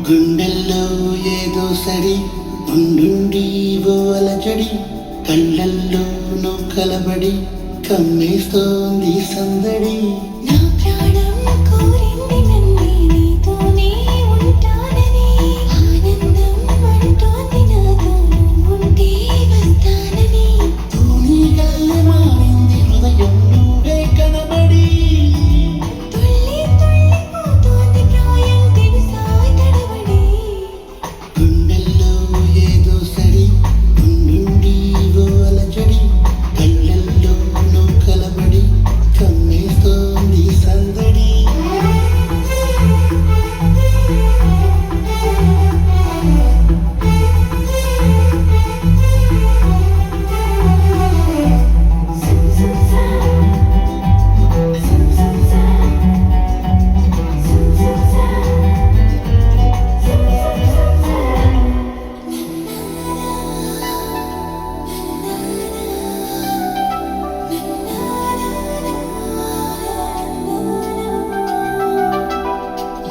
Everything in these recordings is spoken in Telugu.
గుండెల్లో ఏదో సడి ఉండుండి ఓ అలజడి కళ్ళల్లో నువ్వు కలబడి కమ్మేస్తోంది సందడి. నా ప్రాణం కోరింది నన్నే నీతోనే ఉంటానని ఆనందం అంటోంది నాతో నువ్వుంటే వస్తానని. తూనీగల్లె మారింది హృదయం నువ్వే కనబడి తుళ్ళి తుళ్ళిపోతోంది ప్రాయం తెలుసా తడబడి. గుండెల్లో ఏదో సడి ఉండుండి ఓ అలజడి కళ్ళల్లో నువ్వు కలబడి కమ్మేస్తోంది సందడి.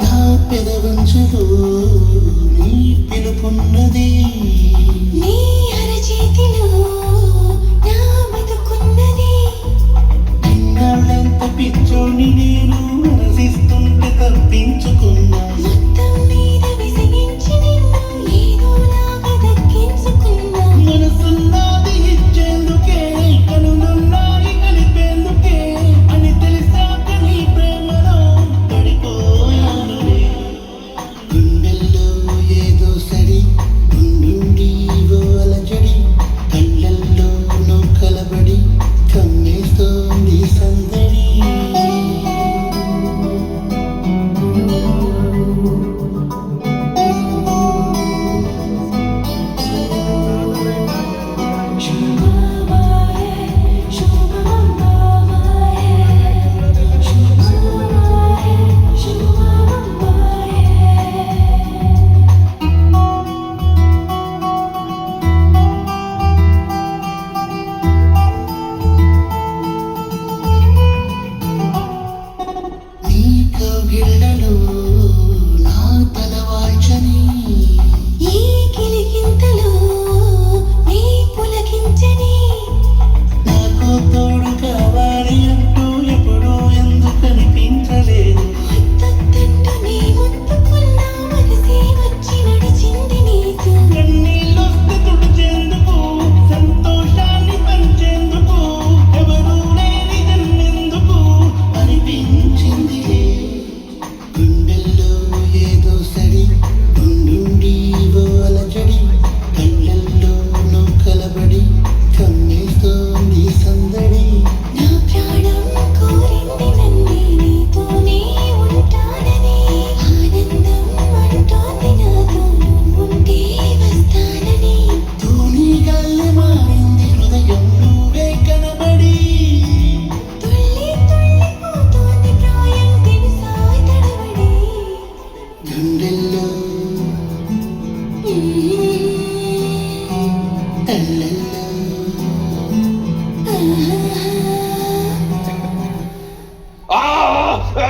నా పెదవంచులో నీ పిలుపున్నది. నీ అరచేతిలో నా బతుకున్నది. ఇన్నాళ్ళంత పిచ్చోని నేను మనసిస్తుంటే తప్పించుకున్నా. మొత్తం మీద విసిగించి నిన్ను ఏదోలాగా దక్కించుకున్నా. మనసున్నది ఇచ్చేందుకే కనులున్నాయి కలిపేందుకే అని తెలిసాక నీ ప్రేమలో పడిపోయానులే. గుండెల్లో ఏదో సడి ఉండుండి ఓ అలజడి కళ్ళల్లో నువ్వు కలబడి కమ్మేస్తోంది సందడి. నీ కౌగిళ్ళలో నా తల వాల్చని ఈ గిలిగింతలో నీ పులకించని. నాకు తోడు కావాలి అంటూ ఎప్పుడూ ఎందుకు అనిపించలేదు. ముద్దొద్దంటూ నీ ముట్టుకున్నా మనసే వచ్చి నడిచింది నీతో. కన్నీళ్ళొస్తే తుడిచేందుకు సంతోషాన్ని పంచేందుకు ఎవరూ లేని జన్మెందుకు అనిపించిందిలే. గుండెల్లో ఏదో సడి ఉండుండి ఓ అలజడి కళ్ళల్లో నువ్వు కలబడి కమ్మేస్తోంది సందడి. నా ప్రాణం కోరింది నన్నే నీతోనే ఉంటానని ఆనందం అంటోంది నాతో నువ్వుంటే వస్తానని. తూనీగల్లె మారింది హృదయం నువ్వే కనబడి తుళ్ళి తుళ్ళిపోతోంది ప్రాయం తెలుసా తడబడి. గుండెల్లో Mm-hmm. తల్ల